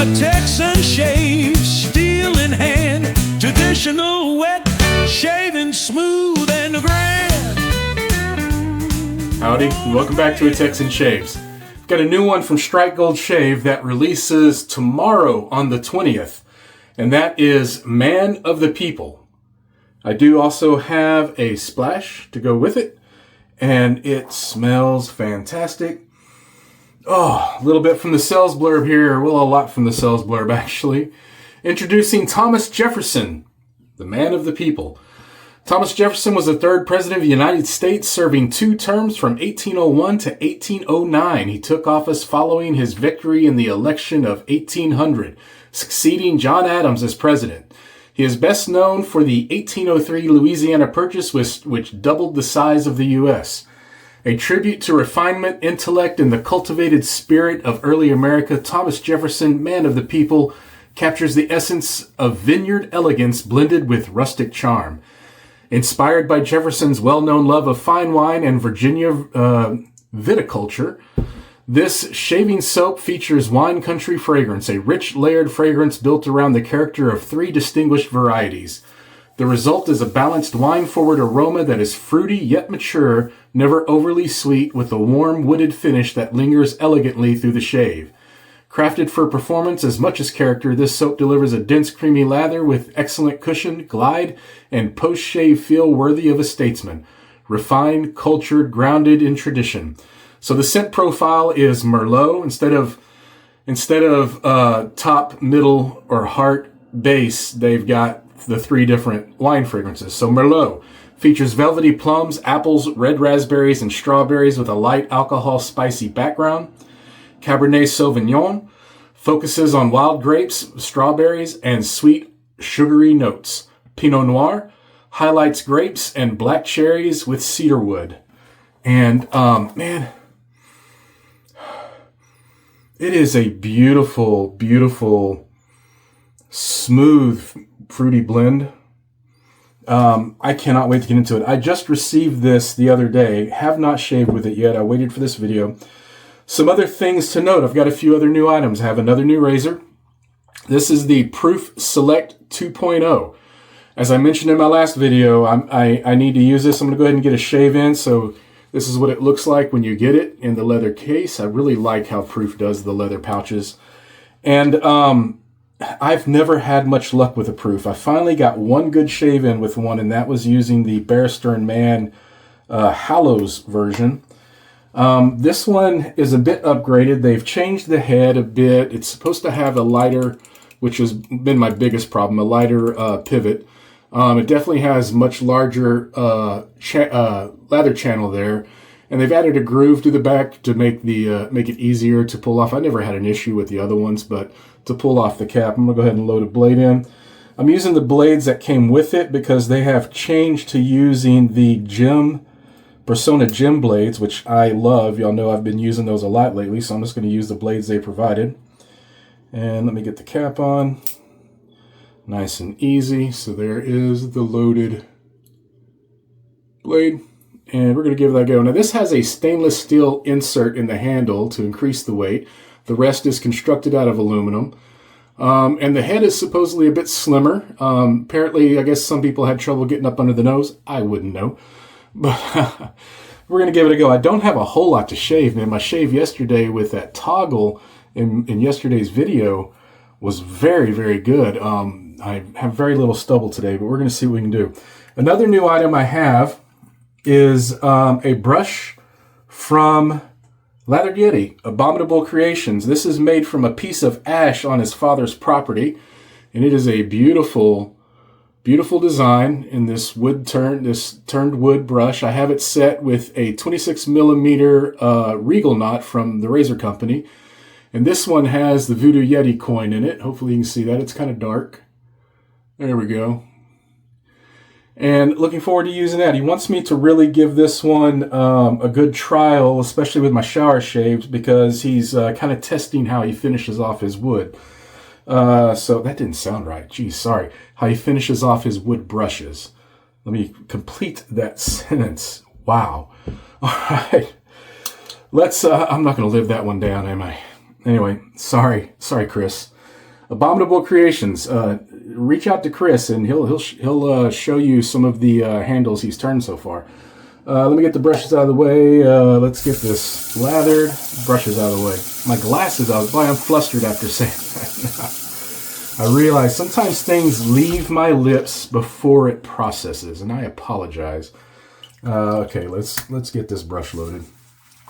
a Texan shave, steel in hand, traditional wet, shaving smooth and grand. Howdy, and welcome back to a Texan Shaves. I've got a new one from Strike Gold Shave that releases tomorrow on the 20th, and that is Man of the People. I do also have a splash to go with it, and it smells fantastic. Oh, a little bit from the sales blurb here. Well, a lot from the sales blurb, actually. Introducing Thomas Jefferson, the Man of the People. Thomas Jefferson was the third president of the United States, serving 2 terms from 1801 to 1809. He took office following his victory in the election of 1800, succeeding John Adams as president. He is best known for the 1803 Louisiana Purchase, which doubled the size of the U.S. A tribute to refinement, intellect, and the cultivated spirit of early America, Thomas Jefferson, Man of the People, captures the essence of vineyard elegance blended with rustic charm. Inspired by Jefferson's well-known love of fine wine and Virginia viticulture, this shaving soap features wine country fragrance, a rich layered fragrance built around the character of 3 distinguished varieties. The result is a balanced wine-forward aroma that is fruity yet mature, never overly sweet, with a warm wooded finish that lingers elegantly through the shave. Crafted for performance as much as character, this soap delivers a dense, creamy lather with excellent cushion, glide, and post-shave feel worthy of a statesman. Refined, cultured, grounded in tradition. So the scent profile is Merlot instead of top, middle, or heart base. They've got the 3 different wine fragrances. So Merlot features velvety plums, apples, red raspberries, and strawberries with a light alcohol spicy background. Cabernet Sauvignon focuses on wild grapes, strawberries, and sweet sugary notes. Pinot Noir highlights grapes and black cherries with cedarwood. And man, it is a beautiful, beautiful, smooth, fruity blend. I cannot wait to get into it. I just received this the other day. Have not shaved with it yet. I waited for this video. Some other things to note. I've got a few other new items. I have another new razor. This is the Proof Select 2.0. As I mentioned in my last video, I need to use this. I'm going to go ahead and get a shave in. So this is what it looks like when you get it in the leather case. I really like how Proof does the leather pouches. And I've never had much luck with a Proof. I finally got one good shave in with one, and that was using the Bear Stearns Man Hallows version. This one is a bit upgraded. They've changed the head a bit. It's supposed to have a lighter, which has been my biggest problem, a lighter pivot. It definitely has much larger lather channel there, and they've added a groove to the back to make it easier to pull off. I never had an issue with the other ones, but to pull off the cap, I'm gonna go ahead and load a blade in. I'm using the blades that came with it because they have changed to using the Persona Gem blades, which I love. Y'all know I've been using those a lot lately, so I'm just going to use the blades they provided. And let me get the cap on. Nice and easy. So there is the loaded blade. And we're going to give that a go. Now this has a stainless steel insert in the handle to increase the weight. The rest is constructed out of aluminum. And the head is supposedly a bit slimmer. Apparently, I guess some people had trouble getting up under the nose. I wouldn't know. But we're going to give it a go. I don't have a whole lot to shave, man. My shave yesterday with that toggle in yesterday's video was very, very good. I have very little stubble today, but we're going to see what we can do. Another new item I have is a brush from Lathered Yeti, Abominable Creations. This is made from a piece of ash on his father's property, and it is a beautiful, beautiful design in this turned wood brush. I have it set with a 26 millimeter Regal knot from the Razor Company. And this one has the Voodoo Yeti coin in it. Hopefully you can see that. It's kind of dark. There we go. And looking forward to using that. He wants me to really give this one a good trial, especially with my shower shaves, because he's kind of testing how he finishes off his wood. So that didn't sound right. Geez, sorry. How he finishes off his wood brushes. Let me complete that sentence. Wow. All right. Let's, I'm not going to live that one down, am I? Anyway, sorry, Chris. Abominable Creations. Reach out to Chris, and he'll show you some of the handles he's turned so far. Let me get the brushes out of the way. Let's get this lathered. Brushes out of the way. My glasses out. Boy, I'm flustered after saying that. I realize sometimes things leave my lips before it processes, and I apologize. Okay, let's get this brush loaded.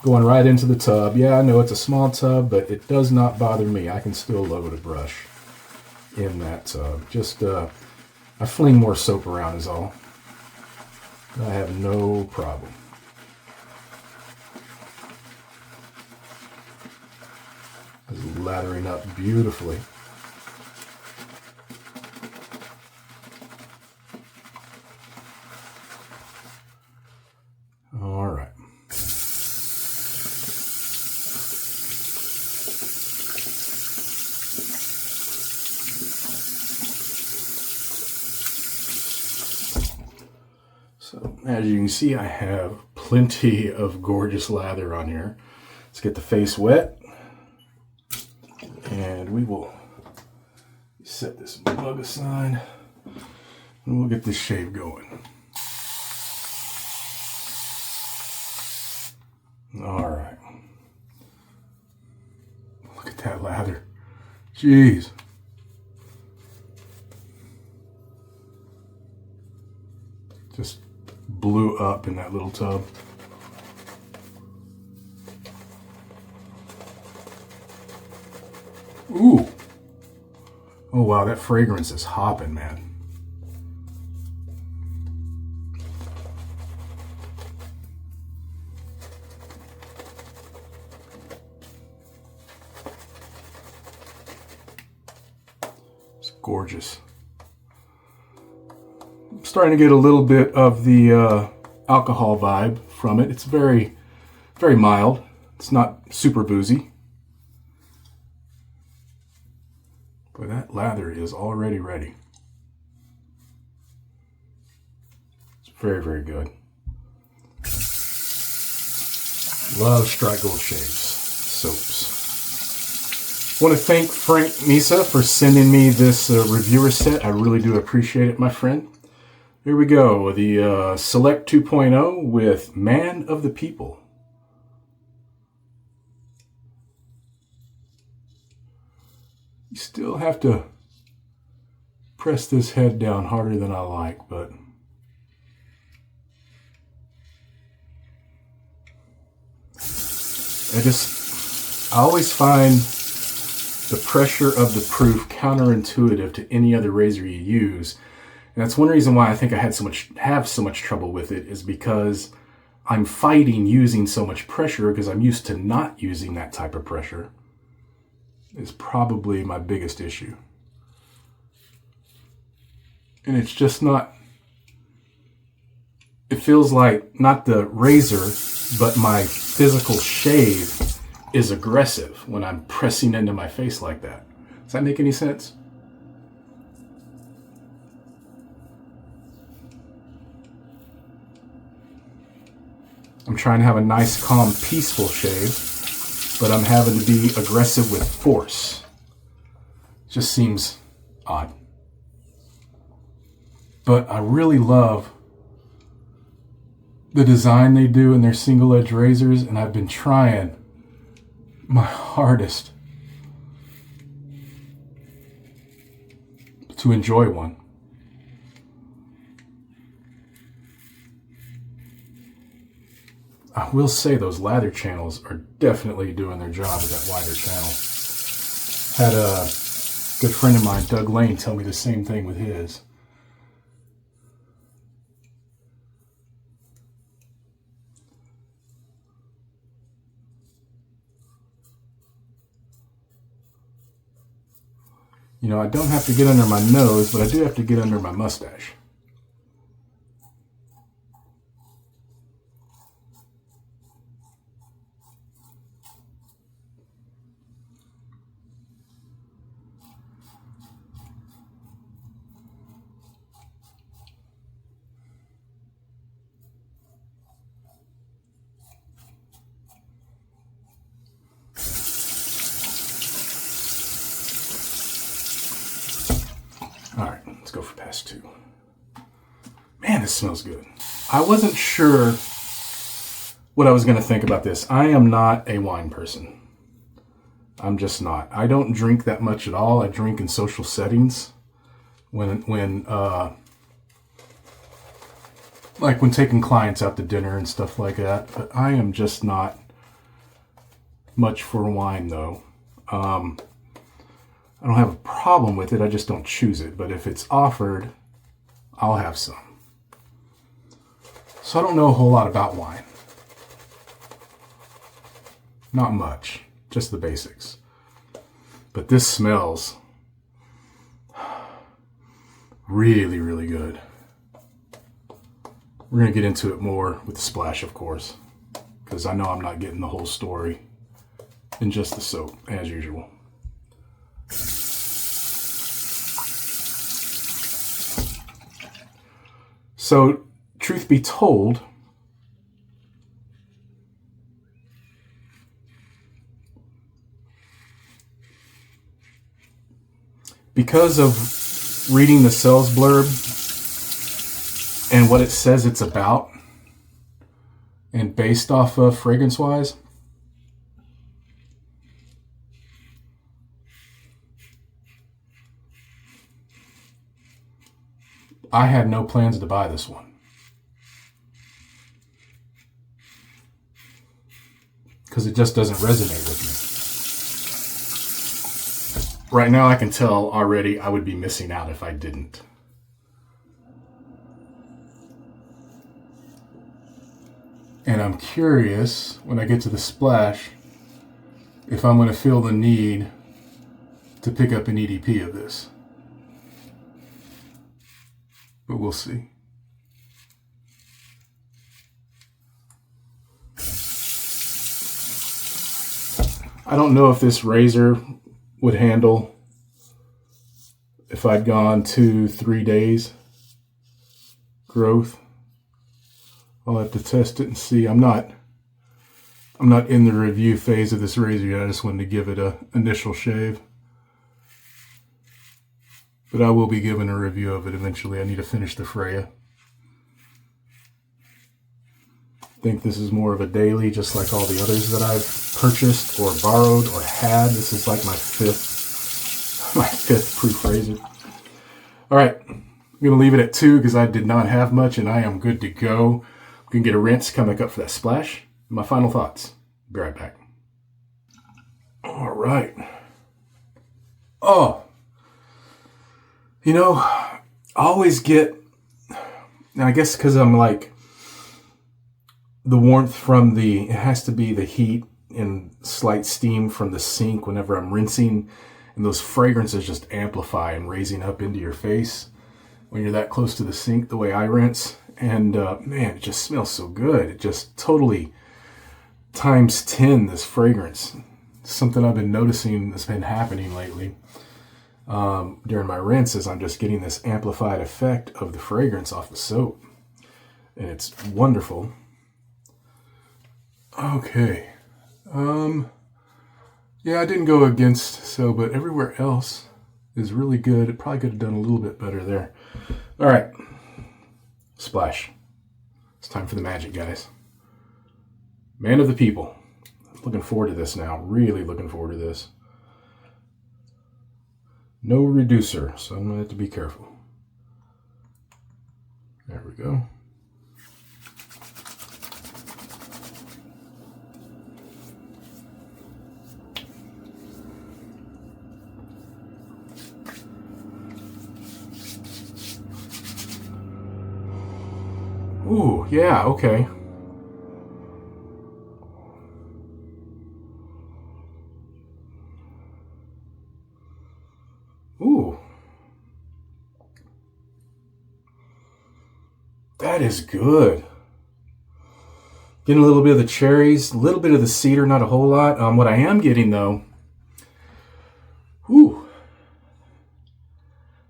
Going right into the tub. Yeah, I know it's a small tub, but it does not bother me. I can still load a brush in that tub. Just, I fling more soap around is all. I have no problem. It's lathering up beautifully. All right. So as you can see, I have plenty of gorgeous lather on here. Let's get the face wet, and we will set this mug aside, and we'll get this shave going. All right. Look at that lather. Jeez. Just blew up in that little tub. Ooh. Oh wow, that fragrance is hopping, man. It's gorgeous. I'm starting to get a little bit of the alcohol vibe from it. It's very, very mild. It's not super boozy. But that lather is already ready. It's very, very good. Love Strike Gold Shaves soaps. I want to thank Frank Misa for sending me this reviewer set. I really do appreciate it, my friend. Here we go, the Select 2.0 with Man of the People. You still have to press this head down harder than I like, but I always find the pressure of the proof counterintuitive to any other razor you use. And that's one reason why I think I have so much trouble with it, is because I'm fighting using so much pressure because I'm used to not using that type of pressure. Is probably my biggest issue. And it's just not, it feels like not the razor, but my physical shave is aggressive when I'm pressing into my face like that. Does that make any sense? I'm trying to have a nice, calm, peaceful shave, but I'm having to be aggressive with force. Just seems odd. But I really love the design they do in their single edge razors, and I've been trying my hardest to enjoy one. I will say those lather channels are definitely doing their job with that wider channel. Had a good friend of mine, Doug Lane, tell me the same thing with his. You know, I don't have to get under my nose, but I do have to get under my mustache. All right, let's go for pass 2. Man, this smells good. I wasn't sure what I was going to think about this. I am not a wine person. I'm just not. I don't drink that much at all. I drink in social settings when taking clients out to dinner and stuff like that. But I am just not much for wine, though. I don't have a problem with it. I just don't choose it. But if it's offered, I'll have some. So I don't know a whole lot about wine. Not much. Just the basics. But this smells really, really good. We're going to get into it more with the splash, of course, because I know I'm not getting the whole story in just the soap, as usual. So, truth be told, because of reading the sales blurb and what it says it's about, and based off of fragrance-wise, I had no plans to buy this one. Because it just doesn't resonate with me. Right now I can tell already I would be missing out if I didn't. And I'm curious, when I get to the splash, if I'm going to feel the need to pick up an EDP of this. But we'll see. I don't know if this razor would handle if I'd gone 2-3 days growth. I'll have to test it and see. I'm not in the review phase of this razor yet. I just wanted to give it an initial shave. But I will be giving a review of it eventually. I need to finish the Freya. I think this is more of a daily, just like all the others that I've purchased or borrowed or had. This is like my fifth proof razor. All right, I'm gonna leave it at 2 because I did not have much and I am good to go. I'm gonna get a rinse, come back up for that splash. My final thoughts. Be right back. All right. Oh. You know, I always get, I guess because I'm like, the warmth from it has to be the heat and slight steam from the sink whenever I'm rinsing, and those fragrances just amplify and raising up into your face when you're that close to the sink, the way I rinse. And man, it just smells so good. It just totally times 10 this fragrance. Something I've been noticing that's been happening lately. During my rinses, I'm just getting this amplified effect of the fragrance off the soap. And it's wonderful. Okay. Yeah, I didn't go against so, but everywhere else is really good. It probably could have done a little bit better there. All right. Splash. It's time for the magic, guys. Man of the people. Looking forward to this now. Really looking forward to this. No reducer, so I'm going to have to be careful. There we go. Ooh, yeah, okay. Ooh. That is good. Getting a little bit of the cherries, a little bit of the cedar, not a whole lot. What I am getting though, I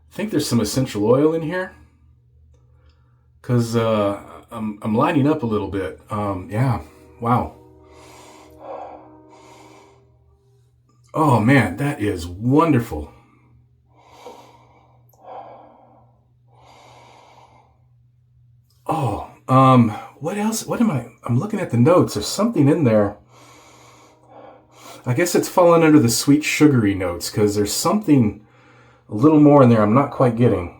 think there's some essential oil in here. Because I'm lining up a little bit. Yeah, wow. Oh man, that is wonderful. What else? I'm looking at the notes. There's something in there. I guess it's falling under the sweet sugary notes because there's something a little more in there I'm not quite getting.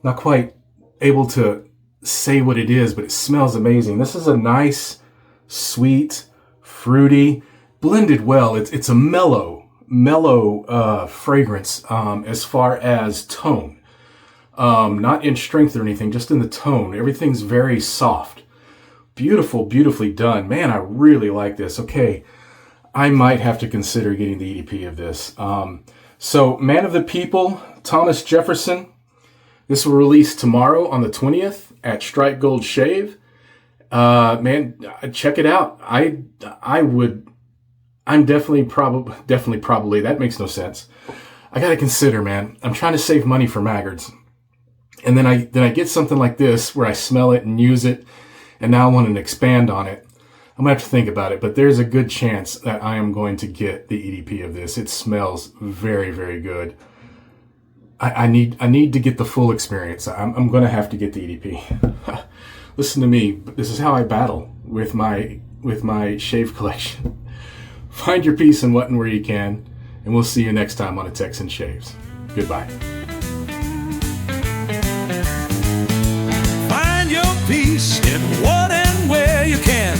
Not quite able to say what it is, but it smells amazing. This is a nice, sweet, fruity, blended well. It's a mellow fragrance as far as tone. Not in strength or anything, just in the tone. Everything's very soft. Beautiful, beautifully done. Man, I really like this. Okay, I might have to consider getting the EDP of this. So, Man of the People, Thomas Jefferson. This will release tomorrow on the 20th at Strike Gold Shave. Man, check it out. I'm definitely probably, that makes no sense. I gotta consider, man. I'm trying to save money for maggots. And then I get something like this where I smell it and use it, and now I want to expand on it. I'm gonna have to think about it, but there's a good chance that I am going to get the EDP of this. It smells very, very good. I need to get the full experience. I'm gonna have to get the EDP. Listen to me. This is how I battle with my shave collection. Find your peace in what and where you can, and we'll see you next time on a Texan Shaves. Goodbye. Find your peace in what and where you can.